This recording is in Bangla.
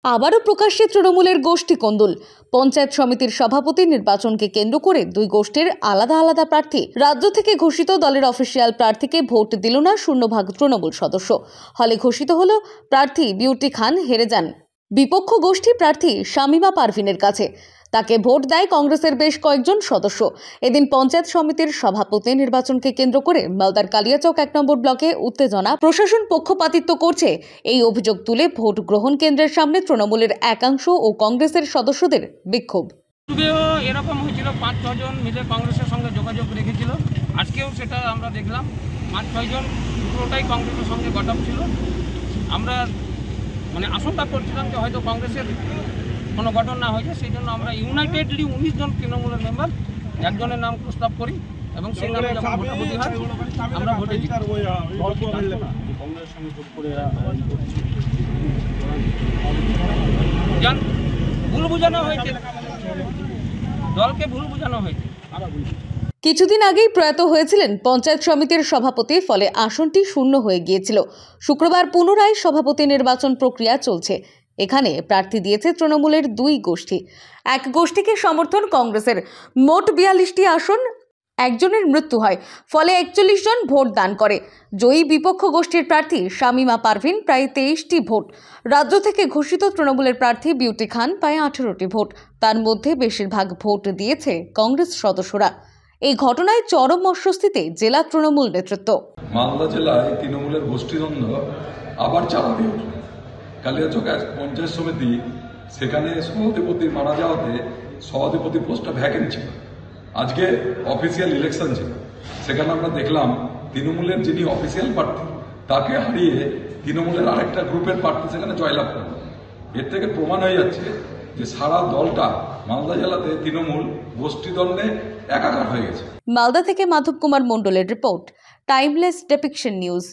আবারও প্রকাশ্যে তৃণমূলের গোষ্ঠী কোন্দল। পঞ্চায়েত সমিতির সভাপতি নির্বাচনকে কেন্দ্র করে দুই গোষ্ঠীর আলাদা আলাদা প্রার্থী। রাজ্য থেকে ঘোষিত দলের অফিসিয়াল প্রার্থীকে ভোট দিল না শূন্যভাগ তৃণমূল সদস্য। হলে ঘোষিত হলো প্রার্থী বিউটি খান হেরে যান বিপক্ষ গোষ্ঠী প্রার্থী শামীমা পারভিনের কাছে। তাকে ভোট দেয় কংগ্রেসের বেশ কয়েকজন সদস্য। এদিন পঞ্চায়েত সমিতির সভাপতি নির্বাচনকে কেন্দ্র করে মালদার কালিয়াচক 1 নম্বর ব্লকে উত্তেজনা। প্রশাসন পক্ষপাতিত্ব করছে এই অভিযোগ তুলে ভোট গ্রহণ কেন্দ্রের সামনে তৃণমূলের একাংশ ও কংগ্রেসের সদস্যদের বিক্ষোভ। এরকম হয়েছিল 5-6 জন মিলে কংগ্রেসের সঙ্গে যোগাযোগ রেখেছিল। আজকেও সেটা আমরা দেখলাম 5-6 জন পুরোটাই কংগ্রেসের সঙ্গে গঠন ছিল। আমরা আশঙ্কা করছিলাম যে হয়তো কংগ্রেসের কোনো গঠন না হয়েছে, সেই জন্য আমরা ইউনাইটেডলি 19 জন তৃণমূলের মেম্বার একজনের নাম প্রস্তাব করি এবং সেই নামে যখন ভোটাভুটি হয় আমরা ভোটে জিতি। ভুল বোঝানো হয়েছে, দলকে ভুল বোঝানো হয়েছে। কিছুদিন আগেই প্রয়াত হয়েছিলেন পঞ্চায়েত সমিতির সভাপতি, ফলে আসনটি শূন্য হয়ে গিয়েছিল। শুক্রবার পুনরায় সভাপতি নির্বাচন প্রক্রিয়া চলছে। এখানে প্রার্থী দিয়েছে তৃণমূলের দুই গোষ্ঠী। এক গোষ্ঠীকে সমর্থন কংগ্রেসের। মোট 42টি আসন, একজনের মৃত্যু হয়, ফলে 41 জন ভোট দান করে। জয়ী বিপক্ষ গোষ্ঠীর প্রার্থী শামীমা পারভিন প্রায় 23টি ভোট। রাজ্য থেকে ঘোষিত তৃণমূলের প্রার্থী বিউটি খান পায় 18টি ভোট। তার মধ্যে বেশিরভাগ ভোট দিয়েছে কংগ্রেস সদস্যরা। এই ঘটনায় চরম অস্বস্তিতে জেলা তৃণমূল নেতৃত্ব। মালদা জেলায় তৃণমূলের গোষ্ঠীদ্বন্দ্ব আবার চাপা দিয়ে উঠল। কালিয়াচক পঞ্চায়েত সমিতি, সেখানে সভাধিপতি মারা যাওয়াতে সভাধিপতি পোস্টটা ভ্যাকেন্ট ছিল। আজকে অফিসিয়াল ইলেকশন ছিল, সেখানে আমরা দেখলাম তৃণমূলের যিনি অফিসিয়াল প্রার্থী তাকে হারিয়ে তৃণমূলের আরেকটা গ্রুপের প্রার্থী সেখানে জয়লাভ করল। এর থেকে প্রমাণ হয়ে যাচ্ছে যে সারা দলটা মালদা জেলাতে তৃণমূল গোষ্ঠীদ্বন্দ্বে একাকার হয়ে গেছে। মালদা থেকে মাধব কুমার মণ্ডলের রিপোর্ট, টাইমলেস ডেপিকশন নিউজ।